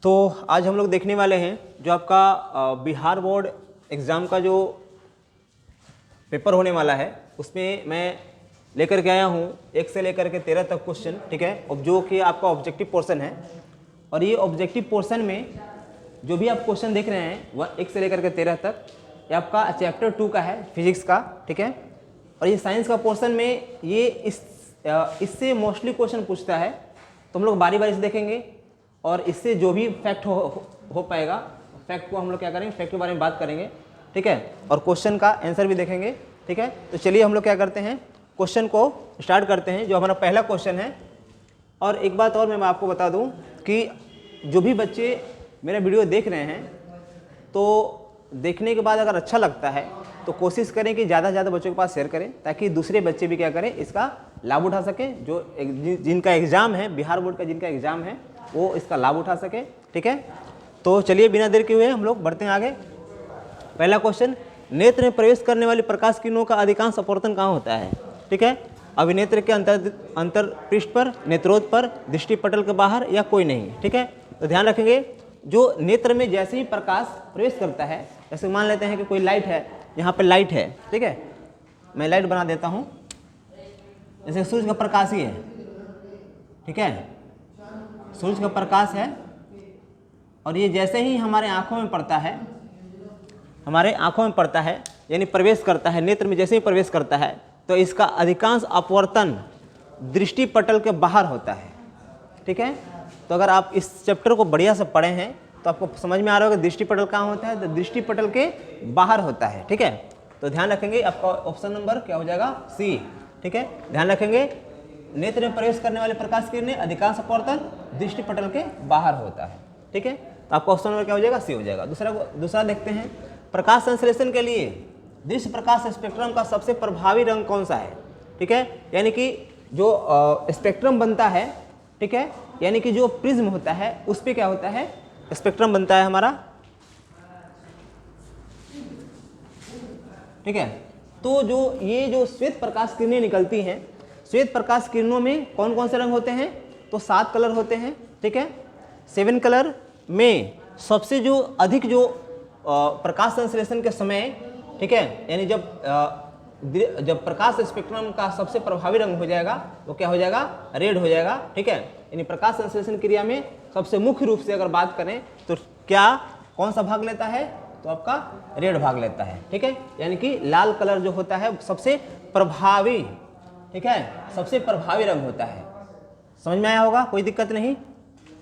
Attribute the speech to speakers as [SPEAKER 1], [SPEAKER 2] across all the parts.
[SPEAKER 1] तो आज हम लोग देखने वाले हैं जो आपका बिहार बोर्ड एग्ज़ाम का जो पेपर होने वाला है उसमें मैं लेकर के आया हूँ 1 से लेकर के 13 तक क्वेश्चन, ठीक है, अब जो कि आपका ऑब्जेक्टिव पोर्शन है। और ये ऑब्जेक्टिव पोर्शन में जो भी आप क्वेश्चन देख रहे हैं वह 1 से लेकर के 13 तक ये आपका चैप्टर 2 का है, फिजिक्स का, ठीक है। और ये साइंस का पोर्शन में ये इससे मोस्टली क्वेश्चन पूछता है, तो हम लोग बारी बारी से देखेंगे और इससे जो भी फैक्ट हो पाएगा फैक्ट को हम लोग क्या करेंगे, फैक्ट के बारे में बात करेंगे, ठीक है, और क्वेश्चन का आंसर भी देखेंगे, ठीक है। तो चलिए हम लोग क्या करते हैं, क्वेश्चन को स्टार्ट करते हैं जो हमारा पहला क्वेश्चन है। और एक बात और मैं आपको बता दूं कि जो भी बच्चे मेरा वीडियो देख रहे हैं तो देखने के बाद अगर अच्छा लगता है तो कोशिश करें कि ज़्यादा से ज़्यादा बच्चों के पास शेयर करें ताकि दूसरे बच्चे भी क्या करें, इसका लाभ उठा सकें। जो जिनका एग्ज़ाम है, बिहार बोर्ड का जिनका एग्ज़ाम है वो इसका लाभ उठा सके, ठीक है। तो चलिए बिना देर के हुए हम लोग बढ़ते हैं आगे। पहला क्वेश्चन, नेत्र में प्रवेश करने वाली प्रकाश किरणों का अधिकांश अपवर्तन कहाँ होता है, ठीक है। अभिनेत्र के अंतर पृष्ठ पर, नेत्रोद पर, दृष्टिपटल के बाहर या कोई नहीं, ठीक है। तो ध्यान रखेंगे जो नेत्र में जैसे ही प्रकाश प्रवेश करता है, जैसे मान लेते हैं कि कोई लाइट है, यहाँ पे लाइट है, ठीक है, मैं लाइट बना देता हूँ, जैसे सूर्य का प्रकाश ही है, ठीक है, सूर्य का प्रकाश है और ये जैसे ही हमारे आँखों में पड़ता है, हमारे आँखों में पड़ता है यानी प्रवेश करता है, नेत्र में जैसे ही प्रवेश करता है तो इसका अधिकांश अपवर्तन दृष्टिपटल के बाहर होता है, ठीक है। तो अगर आप इस चैप्टर को बढ़िया से पढ़े हैं तो आपको समझ में आ रहा होगा दृष्टिपटल कहाँ होता है, तो दृष्टिपटल के बाहर होता है, ठीक है। तो ध्यान रखेंगे आपका ऑप्शन नंबर क्या हो जाएगा, सी, ठीक है। ध्यान रखेंगे नेत्र में प्रवेश करने वाले प्रकाश किरणें अधिकांश अपवर्तन दृष्टिपटल के बाहर होता है, ठीक है। तो आपका ऑप्शन नंबर क्या हो जाएगा, सी हो जाएगा। दूसरा देखते हैं, प्रकाश संश्लेषण के लिए दृश्य प्रकाश स्पेक्ट्रम का सबसे प्रभावी रंग कौन सा है, ठीक है। यानी कि जो स्पेक्ट्रम बनता है, ठीक है, यानी कि जो प्रिज्म होता है उस पर क्या होता है, स्पेक्ट्रम बनता है हमारा, ठीक है। तो जो ये जो श्वेत प्रकाश किरणें निकलती हैं, श्वेत प्रकाश किरणों में कौन कौन से रंग होते हैं, तो 7 कलर होते हैं, ठीक है। 7 कलर में सबसे जो अधिक जो प्रकाश संश्लेषण के समय, ठीक है, यानी जब प्रकाश स्पेक्ट्रम का सबसे प्रभावी रंग हो जाएगा वो क्या हो जाएगा, रेड हो जाएगा, ठीक है। यानी प्रकाश संश्लेषण क्रिया में सबसे मुख्य रूप से अगर बात करें तो क्या कौन सा भाग लेता है, तो आपका रेड भाग लेता है, ठीक है। यानी कि लाल कलर जो होता है सबसे प्रभावी, ठीक है, सबसे प्रभावी रंग होता है। समझ में आया होगा, कोई दिक्कत नहीं।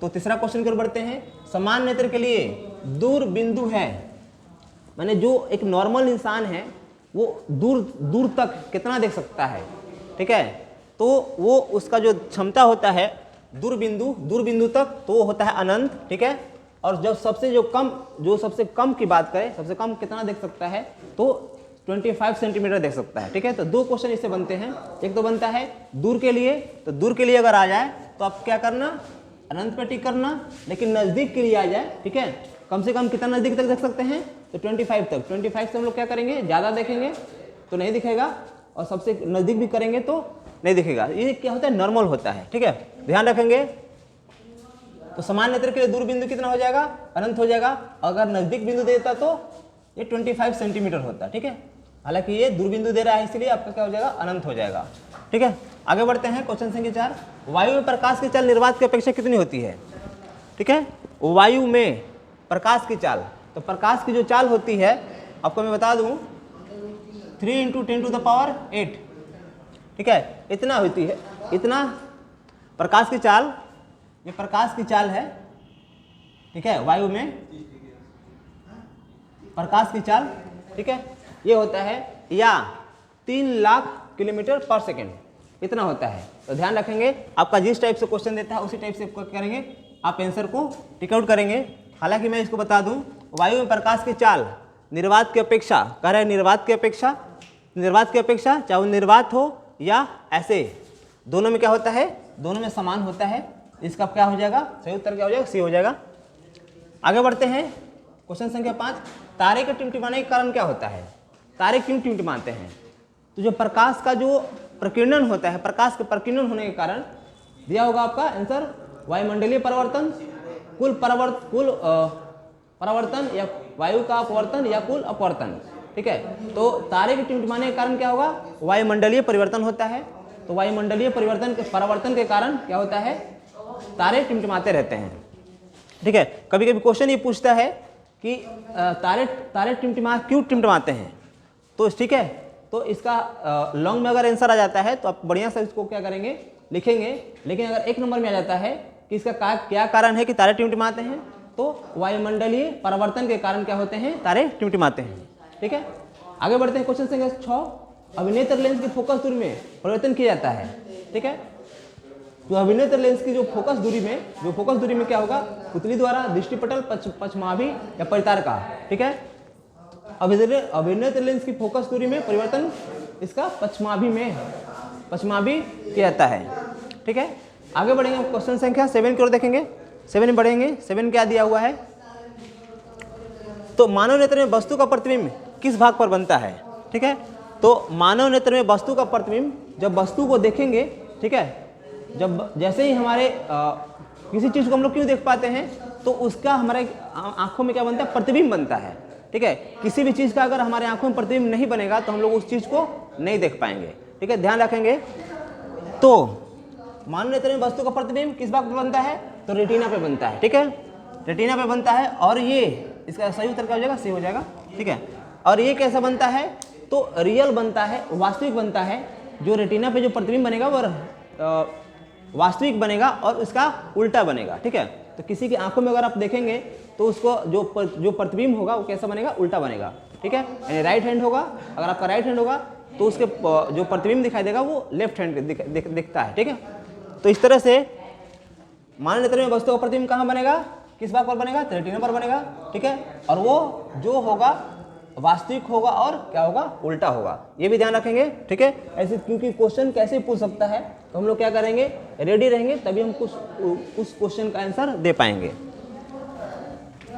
[SPEAKER 1] तो तीसरा क्वेश्चन की ओर बढ़ते हैं, समान नेत्र के लिए दूर बिंदु है, माने जो एक नॉर्मल इंसान है वो दूर दूर तक कितना देख सकता है, ठीक है। तो वो उसका जो क्षमता होता है दूर बिंदु तक तो वो होता है अनंत, ठीक है। और जब सबसे कम की बात करें, सबसे कम कितना देख सकता है, तो 25 सेंटीमीटर देख सकता है, ठीक है। तो 2 क्वेश्चन इससे बनते हैं। एक तो बनता है दूर के लिए, तो दूर के लिए अगर आ जाए तो आप क्या करना, अनंत पे टिक करना, लेकिन नज़दीक के लिए आ जाए, ठीक है, कम से कम कितना नज़दीक तक देख सकते हैं, तो 25 तक। 25 से हम लोग क्या करेंगे, ज़्यादा देखेंगे तो नहीं दिखेगा और सबसे नज़दीक भी करेंगे तो नहीं दिखेगा। ये क्या होता है, नॉर्मल होता है, ठीक है, ध्यान रखेंगे। तो समान नेत्र के लिए दूर बिंदु कितना हो जाएगा, अनंत हो जाएगा। अगर नज़दीक बिंदु देता तो ये 25 सेंटीमीटर होता है, ठीक है। हालांकि ये दूर बिंदु दे रहा है इसलिए आपका क्या हो जाएगा, अनंत हो जाएगा, ठीक है। आगे बढ़ते हैं, क्वेश्चन संख्या 4, वायु में प्रकाश की चाल निर्वात की अपेक्षा कितनी होती है, ठीक है। वायु में प्रकाश की चाल, तो प्रकाश की जो चाल होती है आपको मैं बता दूं 3 × 10⁸, ठीक है, इतना होती है, इतना प्रकाश की चाल, ये प्रकाश की चाल है, ठीक है। वायु में प्रकाश की चाल, ठीक है, ये होता है या 3 लाख किलोमीटर पर सेकेंड, इतना होता है। तो ध्यान रखेंगे आपका जिस टाइप से क्वेश्चन देता है उसी टाइप से करेंगे, आप आंसर को टिक आउट करेंगे। हालांकि मैं इसको बता दूं, वायु में प्रकाश की चाल निर्वात की अपेक्षा, कह रहे हैं निर्वात की अपेक्षा, चाहे वो निर्वात हो या ऐसे, दोनों में क्या होता है, दोनों में समान होता है। इसका क्या हो जाएगा, सही उत्तर क्या हो जाएगा, सी हो जाएगा। आगे बढ़ते हैं, क्वेश्चन संख्या 5, तारे के टिमटिमाने का कारण क्या होता है, तारे क्यों टिमटिमाते हैं। तो जो प्रकाश का जो प्रकीर्णन होता है, प्रकाश के प्रकीर्णन होने के कारण दिया होगा आपका आंसर वायुमंडलीय परिवर्तन, कुल परावर्तन या वायु का अपवर्तन या कुल अपवर्तन। ठीक है, तो तारे के टिमटिमाने के कारण क्या होगा, वायुमंडलीय परिवर्तन होता है। तो वायुमंडलीय परिवर्तन के परावर्तन के कारण क्या होता है, तारे टिमटिमाते रहते हैं। ठीक है, कभी कभी क्वेश्चन ये पूछता है कि तारे क्यों टिमटिमाते हैं। तो ठीक है, तो इसका लॉन्ग में अगर आंसर आ जाता है तो आप बढ़िया से इसको क्या करेंगे, लिखेंगे। लेकिन अगर एक नंबर में आ जाता है कि इसका क्या कारण है कि तारे टिमटिमाते हैं, तो वायुमंडलीय परिवर्तन के कारण क्या होते हैं, तारे टिमटिमाते हैं। ठीक है, आगे बढ़ते हैं। क्वेश्चन संख्या 6, अभिनेत्र लेंस की फोकस दूरी में परिवर्तन किया जाता है। ठीक है, तो अभिनेत्र लेंस की जो फोकस दूरी में क्या होगा, पुतली द्वारा दृष्टिपटल पश्चमाभि या परितार का। ठीक है, अभिनेत्र लेंस की फोकस दूरी में परिवर्तन इसका पश्चमाभि किया जाता है। ठीक है, आगे बढ़ेंगे। क्वेश्चन संख्या 7 की ओर देखेंगे। 7 में बढ़ेंगे। 7 क्या दिया हुआ है, तो मानव नेत्र में वस्तु का प्रतिबिंब किस भाग पर बनता है। ठीक है, तो मानव नेत्र में वस्तु का प्रतिबिंब, जब वस्तु को देखेंगे, ठीक है, जब जैसे ही हमारे किसी चीज़ को हम लोग क्यों देख पाते हैं, तो उसका हमारे आंखों में क्या बनता है, प्रतिबिंब बनता है। ठीक है, किसी भी चीज़ का अगर हमारे आंखों में प्रतिबिंब नहीं बनेगा तो हम लोग उस चीज़ को नहीं देख पाएंगे। ठीक है, ध्यान रखेंगे। तो मानव नेत्र में वस्तु का प्रतिबिंब किस भाग पर बनता है, तो रेटिना पे बनता है। ठीक है, रेटिना पे बनता है, और ये इसका सही उत्तर क्या हो जाएगा, सी हो जाएगा। ठीक है, और ये कैसा बनता है, तो रियल बनता है, वास्तविक बनता है। जो रेटिना पे जो प्रतिबिंब बनेगा वो वास्तविक बनेगा और उसका उल्टा बनेगा। ठीक है, तो किसी की आंखों में अगर आप देखेंगे तो उसको जो प्रतिबिंब होगा वो कैसा बनेगा, उल्टा बनेगा। ठीक है, यानी राइट हैंड होगा, अगर आपका राइट हैंड होगा तो उसके जो प्रतिबिंब दिखाई देगा वो लेफ्ट हैंड दिखता है। ठीक है, तो इस तरह से मानव नेत्र में वस्तु का प्रतिबिंब कहाँ बनेगा, किस भाग पर बनेगा, रेटिना पर बनेगा। ठीक है, और वो जो होगा वास्तविक होगा और क्या होगा, उल्टा होगा। ये भी ध्यान रखेंगे। ठीक है, ऐसे क्योंकि क्वेश्चन कैसे पूछ सकता है, तो हम लोग क्या करेंगे, रेडी रहेंगे, तभी हम उस क्वेश्चन का आंसर दे पाएंगे।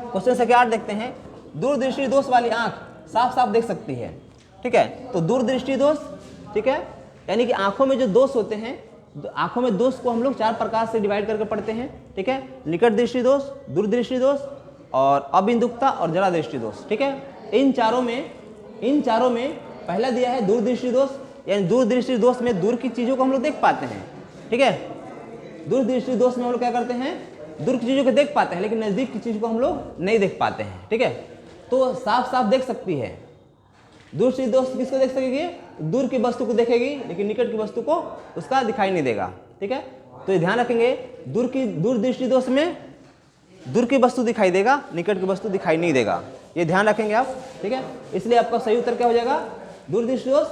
[SPEAKER 1] क्वेश्चन संख्या 8 देखते हैं। दूरदृष्टि दोष वाली आंख साफ साफ देख सकती है। ठीक है, तो दूरदृष्टि दोष, ठीक है, यानी कि आंखों में जो दोष होते हैं, आंखों में दोष को हम लोग 4 प्रकार से डिवाइड करके पढ़ते हैं। ठीक है, निकट दृष्टि दोष, दूरदृष्टि दोष और अबिंदुकता और जरा दृष्टि दोष। ठीक है, इन चारों में पहला दिया है दूरदृष्टि दोष, यानी दूरदृष्टि दोष में दूर की चीजों को हम लोग देख पाते हैं। ठीक है, दूरदृष्टि दोष में हम लोग क्या करते हैं, दूर की चीजों को देख पाते हैं, लेकिन नजदीक की चीज को हम लोग नहीं देख पाते हैं। ठीक है, तो साफ साफ देख सकती है। दूरदृष्टि दोष किसको देख सकेगी, दूर की वस्तु को देखेगी, लेकिन निकट की वस्तु को उसका दिखाई नहीं देगा। ठीक है, तो ये ध्यान रखेंगे, दूरदृष्टि दोष में दूर की वस्तु दिखाई देगा, निकट की वस्तु दिखाई नहीं देगा। ये ध्यान रखेंगे आप। ठीक है, इसलिए आपका सही उत्तर क्या हो जाएगा, दूरदृष्टि दोष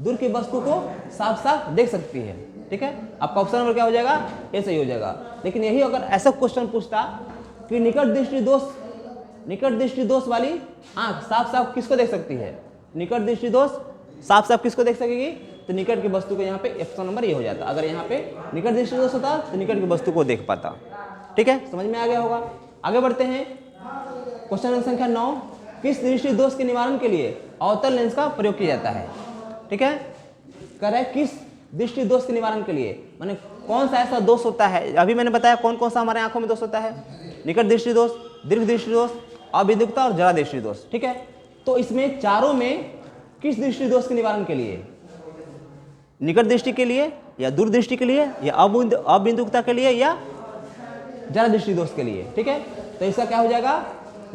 [SPEAKER 1] दूर की वस्तु को साफ साफ देख सकती है। ठीक है, आपका ऑप्शन नंबर क्या हो जाएगा, ये सही हो जाएगा। लेकिन यही अगर ऐसा क्वेश्चन पूछता कि निकट दृष्टि दोष वाली आंख साफ साफ किसको देख सकती है, निकट दृष्टि दोष साफ साफ किसको देख सकेगी, तो निकट की वस्तु को यहाँ पे ऑप्शन नंबर ये हो जाता। अगर यहाँ पे निकट दृष्टि दोष होता तो निकट की वस्तु को देख पाता। ठीक है, समझ में आ गया होगा। आगे बढ़ते हैं। क्वेश्चन संख्या 9, किस दृष्टि दोष के निवारण के लिए अवतल लेंस का प्रयोग किया जाता है। ठीक है, कह रहा है किस दृष्टि दोष के निवारण के लिए, माने कौन सा ऐसा दोष होता है। अभी मैंने बताया कौन कौन सा हमारे आंखों में दोष होता है, निकट दृष्टि दोष, दीर्घ दृष्टि दोष, अबिंदुकता और जरा दृष्टि दोष। ठीक है, तो इसमें चारों में किस दृष्टि दोष के निवारण के लिए, निकट दृष्टि के लिए या दूर दृष्टि के लिए या अबिंदुकता के लिए या जरा दृष्टि दोष के लिए। ठीक है, तो इसका क्या हो जाएगा,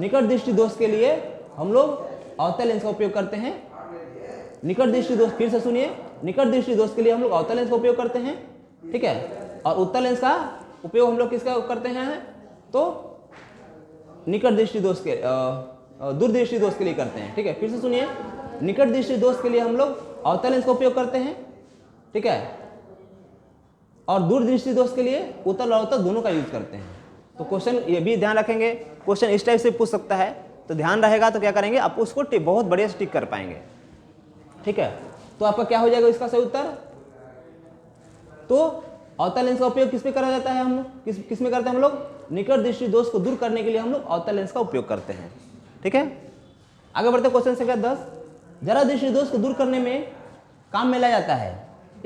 [SPEAKER 1] निकट दृष्टि दोष के लिए हम लोग अवतल लेंस का उपयोग करते हैं। निकट दृष्टि दोष, फिर से सुनिए, निकट दृष्टि दोष के लिए हम लोग अवतल लेंस का उपयोग करते हैं। ठीक है, और उत्तल लेंस का उपयोग हम लोग किसका करते हैं, तो निकट दृष्टि दोष के दूरदृष्टि दोष के लिए करते हैं। ठीक है, फिर से सुनिए, निकट दृष्टि दोष के लिए हम लोग अवतल लेंस का उपयोग करते हैं। ठीक है, और दूरदृष्टि दोष के लिए उत्तल और अवतल दोनों का यूज करते हैं। तो क्वेश्चन ये भी ध्यान रखेंगे, क्वेश्चन इस टाइप से पूछ सकता है, तो ध्यान रहेगा तो क्या करेंगे, आप उसको बहुत बढ़िया से टिक कर पाएंगे। ठीक है, तो आपका क्या हो जाएगा इसका सही उत्तर, तो अवतल लेंस का उपयोग किस पे करा जाता है, हम लोग किस में करते हैं, हम लोग निकट दृष्टि दोष को दूर करने के लिए हम लोग अवतल लेंस का उपयोग करते हैं। ठीक है, आगे बढ़ते क्वेश्चन संख्या 10, जरा दृष्टि दोष को दूर करने में काम में लाया जाता है,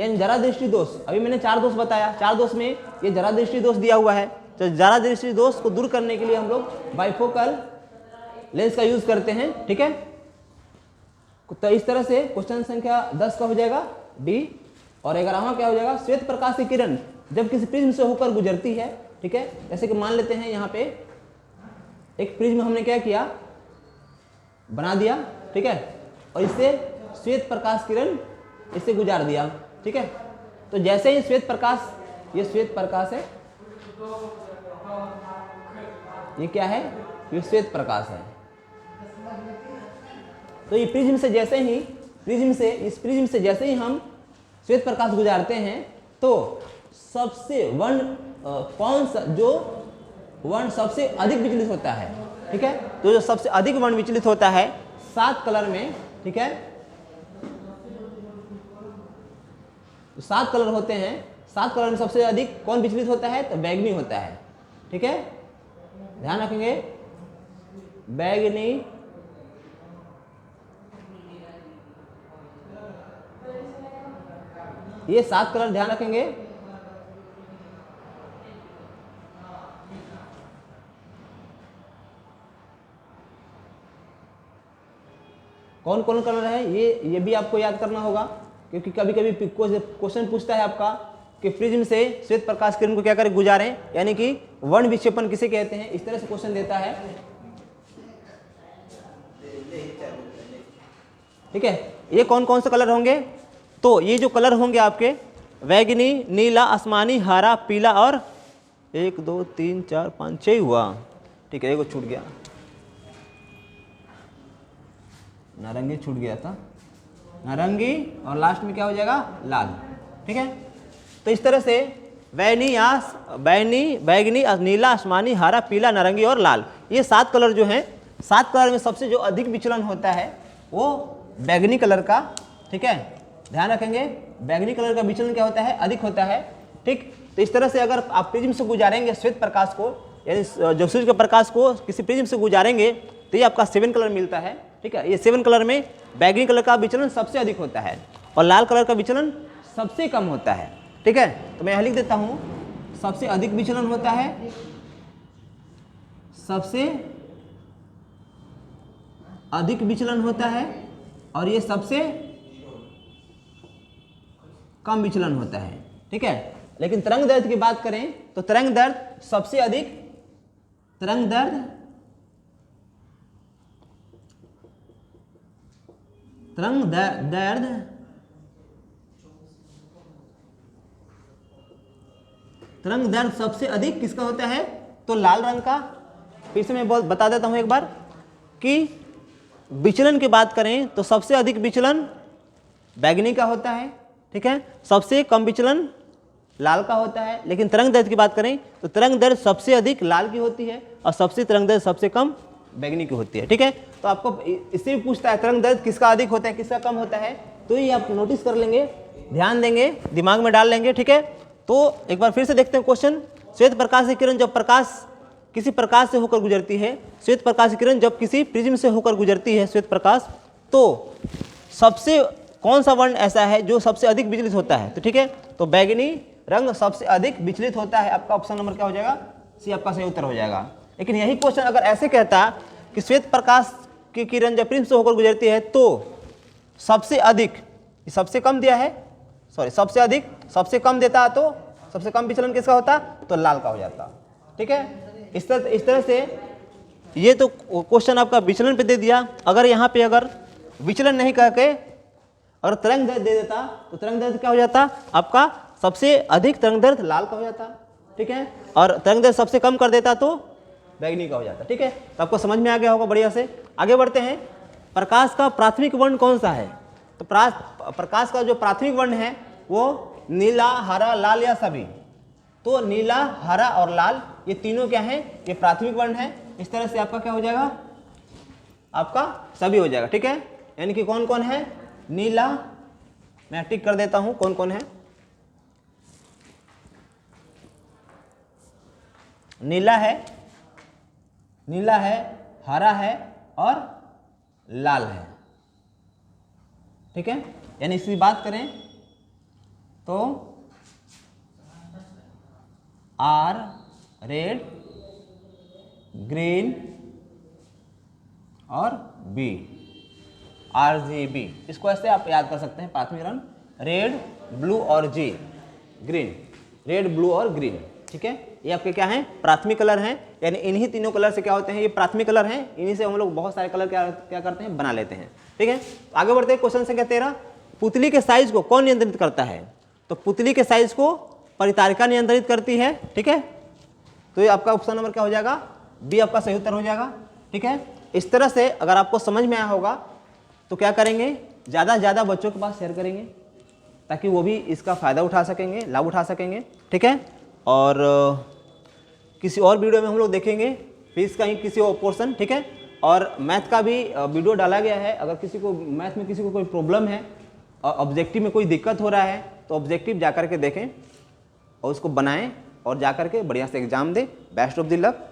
[SPEAKER 1] यानी जरा दृष्टि दोष, अभी मैंने 4 दोष बताया, 4 दोष में ये जरा दृष्टि दोष दिया हुआ है। तो ज़्यादा दृष्टि दोष को दूर करने के लिए हम लोग बाइफोकल लेंस का यूज करते हैं। ठीक है, तो इस तरह से क्वेश्चन संख्या 10 का हो जाएगा डी। और 11वां क्या हो जाएगा, श्वेत प्रकाश की किरण जब किसी प्रिज्म से होकर गुजरती है। ठीक है, जैसे कि मान लेते हैं यहाँ पे एक प्रिज्म हमने क्या किया, बना दिया। ठीक है, और इससे श्वेत प्रकाश किरण इससे गुजार दिया। ठीक है, तो जैसे ही श्वेत प्रकाश, ये श्वेत प्रकाश है, ये क्या है, ये श्वेत प्रकाश है। तो ये प्रिज्म से जैसे ही इस प्रिज्म से जैसे ही हम श्वेत प्रकाश गुजारते हैं तो सबसे कौन सा जो वर्ण सबसे अधिक विचलित होता है। ठीक है, तो जो सबसे अधिक वर्ण विचलित होता है 7 कलर में। ठीक है, 7 कलर होते हैं, 7 कलर में सबसे अधिक कौन विचलित होता है, तो बैगनी होता है। ठीक है, ध्यान रखेंगे, बैगनी, ये 7 कलर ध्यान रखेंगे। कौन कौन कलर है ये भी आपको याद करना होगा, क्योंकि कभी कभी क्वेश्चन पूछता है आपका कि प्रिज्म से श्वेत प्रकाश किरण को क्या करें, गुजारें, यानी कि वर्ण विक्षेपण किसे कहते हैं, इस तरह से क्वेश्चन देता है। ठीक है, ये कौन कौन से कलर होंगे, तो ये जो कलर होंगे आपके बैगनी, नीला, आसमानी, हरा, पीला और 1 2 3 4 5 6 हुआ। ठीक है, एगो छूट गया, नारंगी छूट गया था, नारंगी, और लास्ट में क्या हो जाएगा, लाल। ठीक है, तो इस तरह से बैगनी, नीला, आसमानी, हरा, पीला, नारंगी और लाल, ये 7 कलर जो हैं, 7 कलर में सबसे जो अधिक विचलन होता है वो बैगनी कलर का। ठीक है, ध्यान रखेंगे, बैगनी कलर का विचलन क्या होता है, अधिक होता है। ठीक, तो इस तरह से अगर आप प्रिज्म से गुजारेंगे श्वेत प्रकाश को, यानी जो सूर्य के प्रकाश को किसी प्रिज्म से गुजारेंगे तो ये आपका 7 कलर मिलता है। ठीक है, ये 7 कलर में बैगनी कलर का विचलन सबसे अधिक होता है और लाल कलर का विचलन सबसे कम होता है। ठीक है, तो मैं यहाँ लिख देता हूँ, सबसे अधिक विचलन होता है, सबसे अधिक विचलन होता है, और ये सबसे कम विचलन होता है। ठीक है, लेकिन तरंग दैर्ध्य की बात करें तो तरंग दैर्ध्य सबसे अधिक, तरंग दैर्ध्य सबसे अधिक किसका होता है, तो लाल रंग का। फिर से मैं बता देता हूं एक बार कि विचलन की बात करें तो सबसे अधिक विचलन बैगनी का होता है। ठीक है, सबसे कम विचलन लाल का होता है। लेकिन तरंग दैर्ध्य की बात करें तो तरंग दैर्ध्य सबसे अधिक लाल की होती है और सबसे तरंग दैर्ध्य सबसे कम बैगनी की होती है। ठीक है, तो आपको इससे भी पूछता है तरंग दैर्ध्य किसका अधिक होता है, किसका कम होता है, तो ये आप नोटिस कर लेंगे, ध्यान देंगे, दिमाग में डाल लेंगे। ठीक है, तो एक बार फिर से देखते हैं क्वेश्चन। श्वेत प्रकाश की किरण जब किसी प्रकाश से होकर गुजरती है, श्वेत प्रकाश की किरण जब किसी प्रिज्म से होकर गुजरती है श्वेत प्रकाश, तो सबसे कौन सा वर्ण ऐसा है जो सबसे अधिक विचलित होता है, तो ठीक है, तो बैगनी रंग सबसे अधिक विचलित होता है। आपका ऑप्शन नंबर क्या हो जाएगा, सी आपका सही उत्तर हो जाएगा। लेकिन यही क्वेश्चन अगर ऐसे कहता कि श्वेत प्रकाश की किरण जब प्रिज्म से होकर गुजरती है तो सबसे अधिक, सबसे कम दिया है, सॉरी सबसे अधिक, सबसे कम देता तो सबसे कम विचलन किसका होता, तो लाल का हो जाता। ठीक है, इस तरह से ये तो क्वेश्चन आपका विचलन पे दे दिया। अगर यहाँ पे अगर विचलन नहीं करके अगर तरंग दैर्ध्य दे देता तो तरंग दैर्ध्य क्या हो जाता, आपका सबसे अधिक तरंग दैर्ध्य लाल का हो जाता। ठीक है, और तरंग दैर्ध्य सबसे कम कर देता तो बैगनी का हो जाता। ठीक है, तो आपको समझ में आ गया होगा बढ़िया से। आगे बढ़ते हैं, प्रकाश का प्राथमिक वर्ण कौन सा है, तो प्रकाश का जो प्राथमिक वर्ण है वो नीला, हरा, लाल या सभी, तो नीला, हरा और लाल ये तीनों क्या हैं, ये प्राथमिक वर्ण है। इस तरह से आपका क्या हो जाएगा, आपका सभी हो जाएगा। ठीक है, यानी कि कौन कौन है, नीला, मैं टिक कर देता हूं कौन कौन है, नीला है, हरा है और लाल है। ठीक है, यानी इसकी बात करें तो R रेड, ग्रीन और बी, RGB। इसको ऐसे आप याद कर सकते हैं, प्राथमिक रंग रेड, ब्लू और जी, ग्रीन, रेड, ब्लू और ग्रीन। ठीक है, ये आपके क्या हैं, प्राथमिक कलर हैं, यानी इन्हीं तीनों कलर से क्या होते हैं, ये प्राथमिक कलर हैं, इन्हीं से हम लोग बहुत सारे कलर क्या करते हैं, बना लेते हैं। ठीक है, आगे बढ़ते हैं, क्वेश्चन संख्या 13, पुतली के साइज को कौन नियंत्रित करता है? तो पुतली के साइज को परितारिका नियंत्रित करती है। ठीक है, तो ये आपका ऑप्शन नंबर क्या हो जाएगा, बी आपका सही उत्तर हो जाएगा। ठीक है, इस तरह से अगर आपको समझ में आया होगा तो क्या करेंगे, ज़्यादा से ज़्यादा बच्चों के पास शेयर करेंगे ताकि वो भी इसका फ़ायदा उठा सकेंगे, लाभ उठा सकेंगे। ठीक है, और किसी और वीडियो में हम लोग देखेंगे फिजिक्स का ही किसी और पोर्शन। ठीक है, और मैथ का भी वीडियो डाला गया है। अगर किसी को मैथ में किसी को कोई प्रॉब्लम है और ऑब्जेक्टिव में कोई दिक्कत हो रहा है तो ऑब्जेक्टिव जा कर के देखें और उसको बनाएं और जा कर के बढ़िया से एग्जाम दें। Best of the luck.